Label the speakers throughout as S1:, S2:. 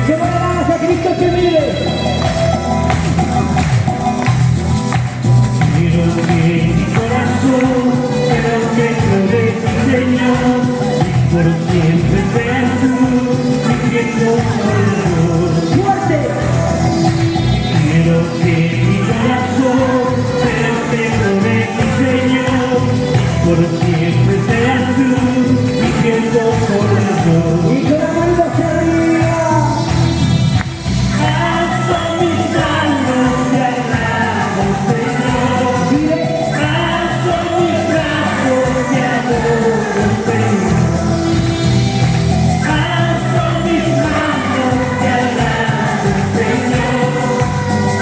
S1: Echemos las manos a Cristo que vive.
S2: Quiero que mi corazón sea un templo de ti, Señor, y por siempre seas tú mi fiel consolador.
S1: ¡Fuerte!
S2: Quiero que mi corazón sea un templo de ti, Señor, y por siempre seas tú mi fiel consolador.
S1: Y con la mano hacia arriba.
S2: Alzo mis manos y alabo, Señor.
S1: Vive.
S2: Alzo mis brazos y adoro, Señor. Alzo mis manos y alabo, Señor.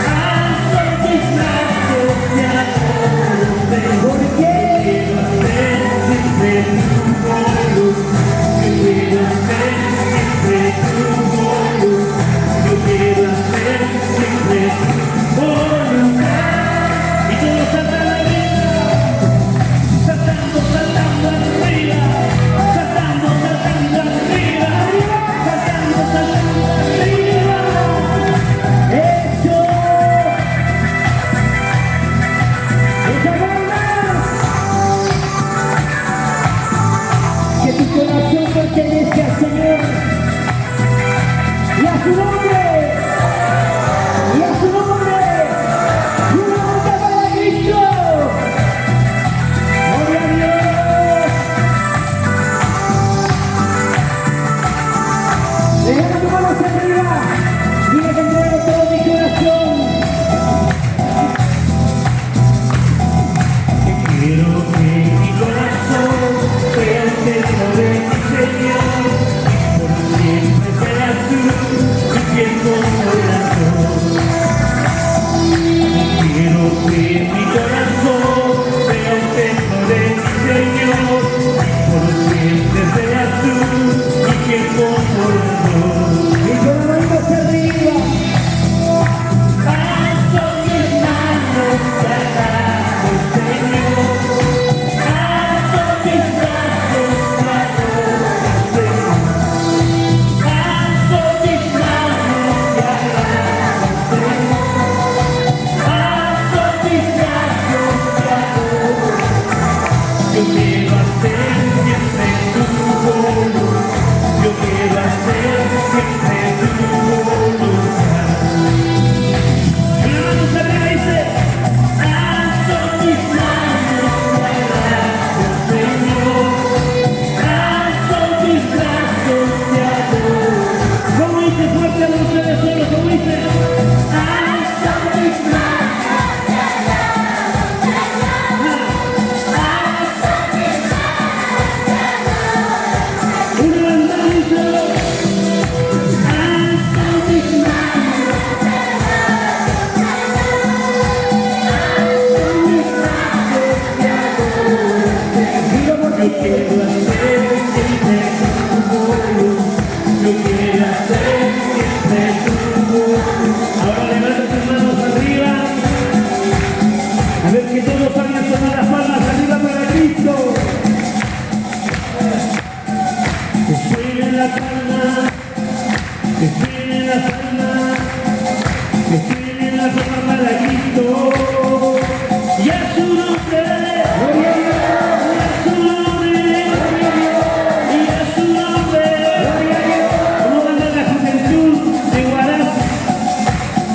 S2: Alzo mis brazos y adoro, Señor.
S1: ¿Por qué?
S2: Quiero hacer siempre tu voluntad. Yo quiero hacer siempre tu voluntad. Yo quiero hacer siempre tu voluntad. Y todos saltan arriba, saltando, saltando arriba, saltando, saltando arriba, saltando, saltando arriba.
S1: ¡Eso! ¡Esa gana! Que tu corazón pertenezca al Señor y a su nombre. Y a su nombre. Y una vuelta para Cristo. Gloria a Dios. Levanta tu mano hacia arriba. Dile que entrego todo mi corazón.
S2: Quiero que mi corazón sea el templo de ti, Señor, y por siempre seas tú mi fiel consolador. Quiero que mi corazón sea el templo de ti, Señor, y por siempre seas tú mi fiel consolador.
S1: Y con la mano hacia arriba.
S2: Alzo mis manos y alabo, Señor. Alzo mis brazos y adoro, Señor. Alzo mis manos y alabo, Señor. Alzo mis brazos y adoro. Yo quiero hacer siempre tu voluntad. Yo quiero hacer siempre tu voluntad. Y la mano se arriba dice: alzo mis manos y alabo, Señor. Alzo mis brazos y adoro. ¿Cómo dice fuerte a ustedes solos? ¿Cómo dice? Alzo mis manos y alabo, Señor. Alzo mis manos y adoro. Una banda dice: alzo mis manos y alabo, alzo mis brazos y adoro, Señor. Yo quiero hacer siempre tu voluntad. Yo quiero hacer siempre tu voluntad. Ahora levanta tus manos arriba. A ver que todos hagan sonar las palmas arriba para Cristo. Que suenen las palmas, que suenen las palmas, que suenen las palmas para Cristo. Y a su nombre,
S1: Gloria a Dios.
S2: y a su nombre, y a su nombre.
S1: Gloria a Dios.
S2: ¿Cómo anda la juventud de Huaraz?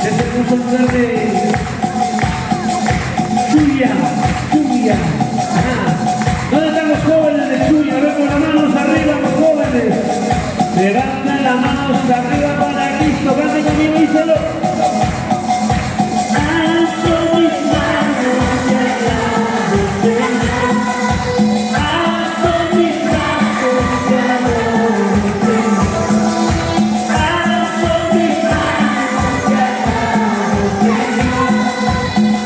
S2: Es hermoso lugar de Chuya, Chuya. Ajá. ¿Dónde están los jóvenes de Chuya? A ver, con las manos arriba los jóvenes. Levanten las manos arriba para Cristo. Cante conmigo, díselo. Alzo mis manos y alabo, Señor. Alzo mis brazos y adoro, Señor. Alzo mis manos y alabo, Señor.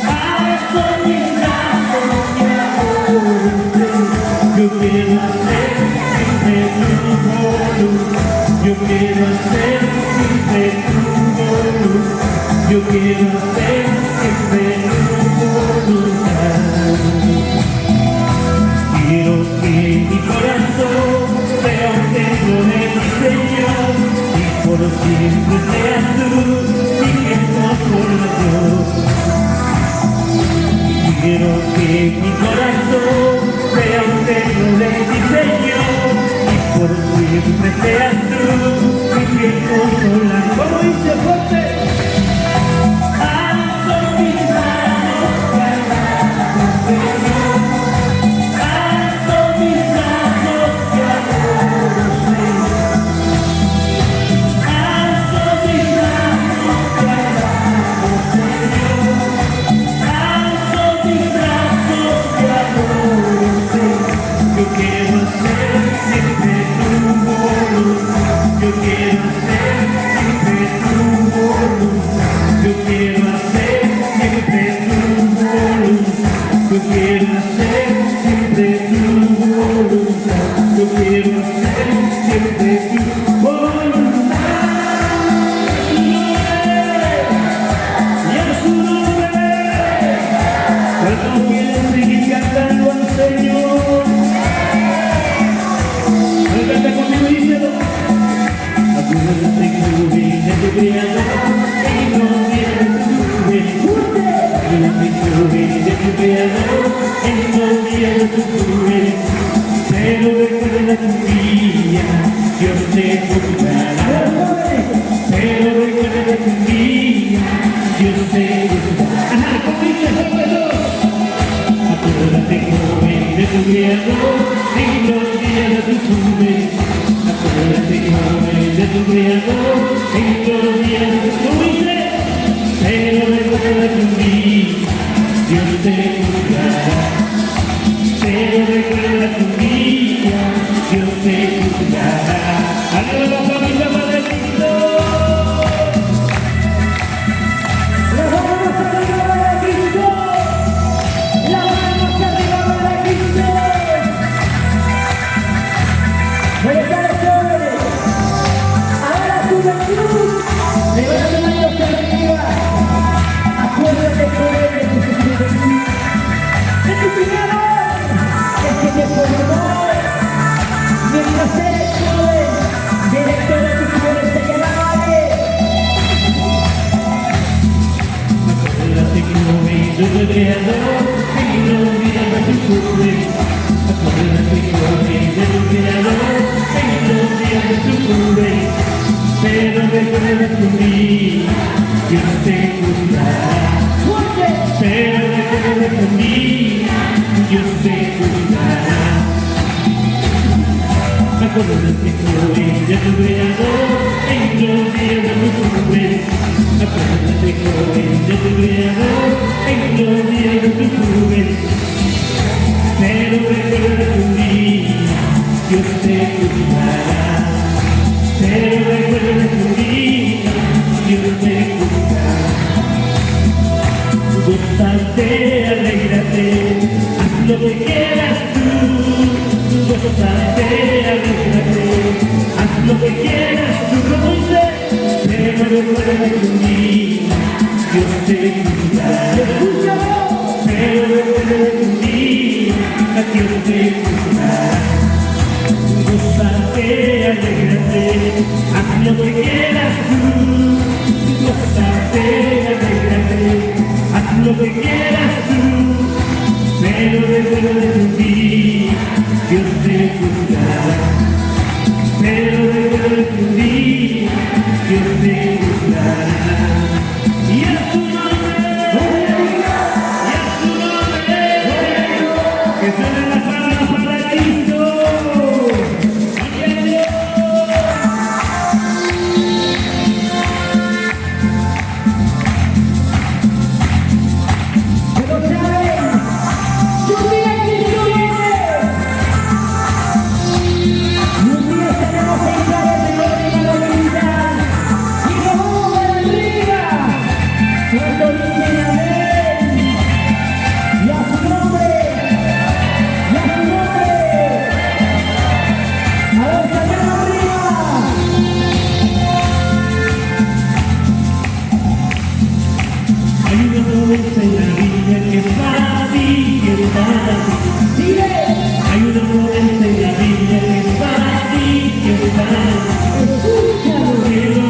S2: Alzo mis brazos y adoro, Señor. Yo quiero hacer siempre tu voluntad. Yo quiero hacer siempre tu voluntad. Yo quiero hacer siempre tu voluntad. Quiero que mi corazón sea un templo de mi Señor, y por por siempre seas tú mi consolación. Quiero que mi corazón sea un templo de ti, Señor, y por siempre seas tú mi fiel consolador. Como dice fuerte, alzo mis manos para Señor, alzo mis manos para Señor, alzo mis manos para Señor, alzo mis brazos de amor, Señor. Yo quiero hacer siempre tu voluntad, yo quiero hacer siempre tu voluntad, yo quiero hacer siempre tu voluntad, yo quiero hacer siempre tu voluntad, yo quiero hacer siempre tu voluntad. Y a su nombre, cuando quieres seguir cantando al Señor, canta conmigo y díselo. Acuérdate que tú vienes de Creador y no vienes de tu juventud. Acuérdate que tú vienes de tu Creador y no vienes de tu juventud. Pero recuerda tu día, Dios te juzgará. Pero recuerda tu día, Dios te juzgará. Ajá, ¿cómo dice el Salvador? Acuérdate que tú vienes de tu Creador y no vienes de tu juventud. Acuérdate que tú vienes de tu Creador y no vienes de tu juventud. Pero recuerda tu día, Dios te juzgará. Pero recuerda tu día, Dios te juzgará. ¡Alaba la familia de Cristo!
S1: Las manos arriba de Cristo. Las manos arriba de Cristo. Buenas tardes, jóvenes. Ahora la juventud. Levanta las manos arriba. Acuérdate que eres de tu juventud. De tu Creador, el que te formó. Mientras eres joven, director de tus flores te quedaré.
S2: Acuérdate que no vienes de tu Creador y no vienes de tu juventud. Acuérdate que no vienes de tu Creador y no vienes de tu juventud. Pero recuerda tu día, Dios te juzgará. Pero recuerda tu día, Dios te juzgará. Acuérdate que no vienes de tu Creador y no vienes de tu juventud. Acuérdate que no vienes de tu Creador y no vienes de tu juventud. Pero recuerda tu día, Dios te juzgará. Pero recuerda tu día, Dios te juzgará. Gózate, alégrate, haz lo que quieras tú. Gózate, alégrate, haz lo que quieras tú, como dice. Pero recuerda tu día, Dios te juzgará. Pero recuerda tu día, Dios te juzgará. Gózate, alégrate, haz lo que quieras tú. Gózate, alégrate, haz lo que quieras tú. Pero recuerda tu día, Dios te juzgará. Pero recuerda tu día, Dios te juzgará. Y a su nombre, que suenen las palmas para Cristo.
S1: Pero saben, tu vida Cristo viene. Y un día estaremos en clave de gloria y alabanza. Y nos vamos para arriba. Cuando dicen amén. Y a su nombre. Y a su nombre. A ver, saltando arriba.
S2: Ayúdanos en la vida que es para ti, que es para ti.
S1: Sigue.
S2: Ayúdanos en la vida que es para ti, que es para ti.
S1: Escúchalo.
S2: Que no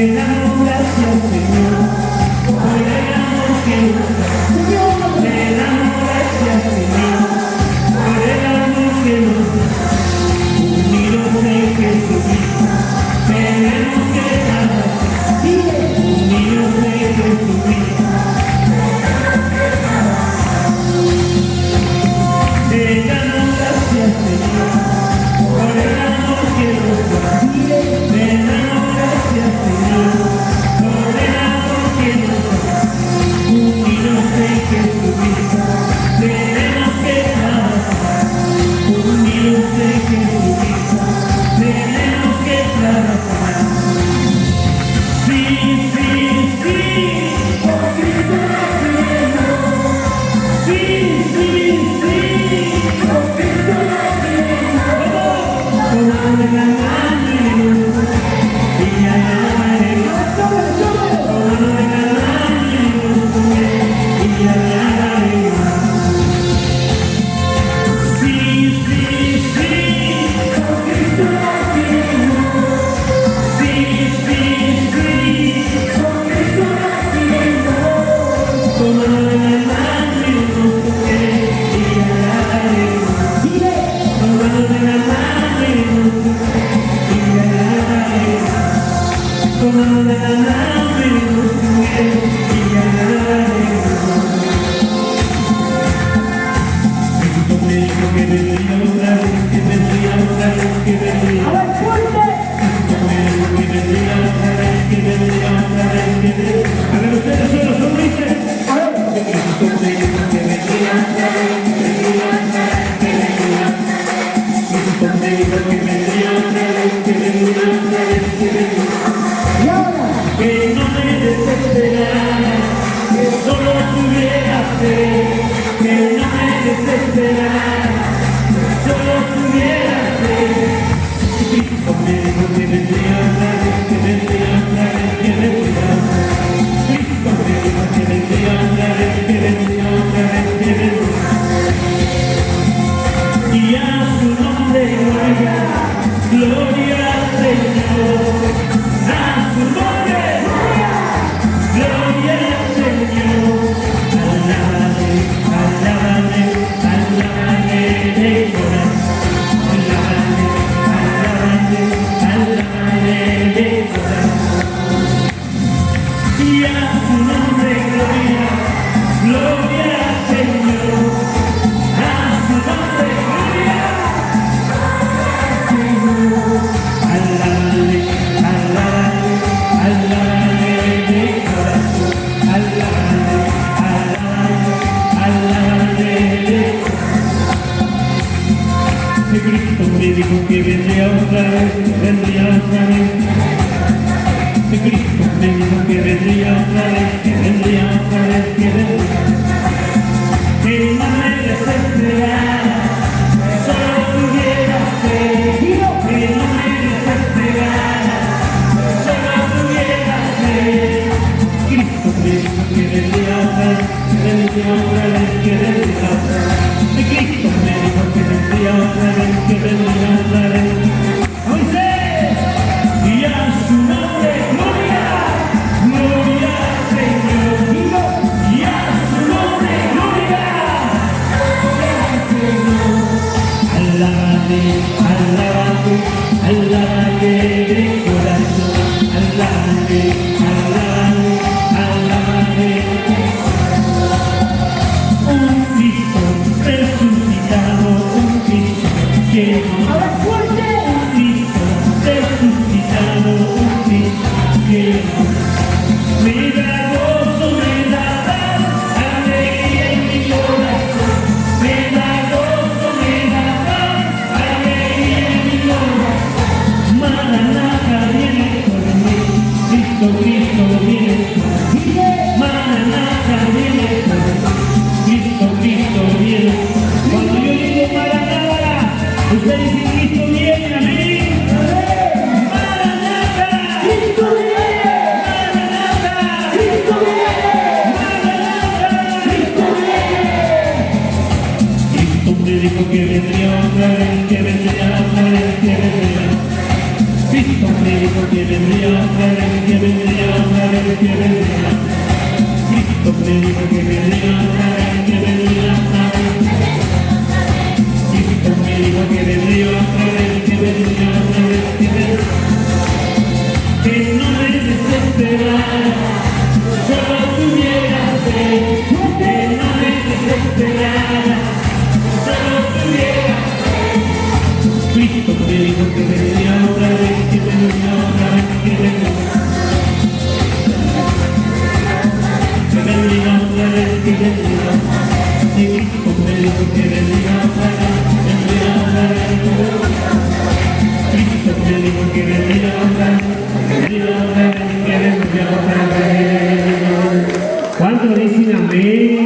S2: Te damos gracias, Señor, por el amor que nos das. Te damos gracias, Señor, por el amor que nos das. Unidos en Jesucristo, tenemos que cantar. Unidos en Jesucristo. Te damos gracias, Señor, por el amor que nos das. Te damos gracias, Señor, por el amor que nos das. Unidos en Jesucristo, tenemos que trabajar. Unidos en Jesucristo, tenemos que trabajar. Sí, sí, sí, por Cristo nacemos. Sí, sí, sí, por Cristo nacemos. Tomando la mano y ya llamaremos. Tomando la mano y ya llamaremos. Sí, sí, sí, por Cristo nacemos. Sí, sí, sí, por Cristo nacemos. Tomando la mano y ya llamaremos. Tomando la mano y ya llamaremos. Tomando la mano y ya llamaremos. Cristo me dijo que vendría otra vez, que vendría otra vez, que vendría.
S1: A ver, fuerte.
S2: Cristo me dijo que vendría otra vez, que vendría otra vez, que vendría. A ver, ustedes solo sonrisen.
S1: A ver.
S2: Cristo me dijo que vendría otra vez, que vendría otra vez, que vendría. Cristo me dijo que vendría otra vez, que vendría otra vez, que vendría.
S1: Y ahora.
S2: Que no me desesperara, que solo tuviera fe, que no me desesperara, que solo tuviera fe. Y Cristo me dijo que vendría otra vez, que vendría otra vez, que vendría otra vez. Cristo me dijo que vendría otra vez, que vendría otra vez, que vendría. Y a su nombre gloria, gloria al Señor. A su nombre gloria, gloria al Señor. Alábale, alábale, alábale de corazón. Alábale, alábale, alábale de corazón. Y a su nombre gloria, gloria al Señor. A su nombre gloria, alábale, alábale, alábale de corazón. Alábale, alábale, alábale de corazón. Que Cristo me dijo que vendría otra vez, que vendría otra vez. Que Cristo me dijo que vendría otra vez, que vendría otra vez, que vendría. Que no me desesperara, que solo tuviera fe. Que no me desesperara, que solo tuviera fe. Cristo me dijo que vendría otra vez, que vendría otra vez, que vendría otra vez. Que Cristo me dijo que vendría otra vez, que vendría otra vez. ¡Moisés! Y a su nombre, gloria, gloria al Señor. Y a su nombre, gloria, gloria al Señor. Alábale, alábale, alábale de corazón. Alábale, alábale, alábale. otra vez, que vendría otra vez, que vendría. Cristo me dijo que vendría otra vez, que vendría otra vez. Cristo me dijo que vendría otra vez, que vendría otra vez, que vendría. Que no me desesperara, solo tuviera fe. Que no me desesperara, solo tuviera fe. Cristo me dijo que vendría otra vez, que vendría otra vez, que vendría. Que vendría otra vez, que vendría. Cristo me dijo que vendría otra vez.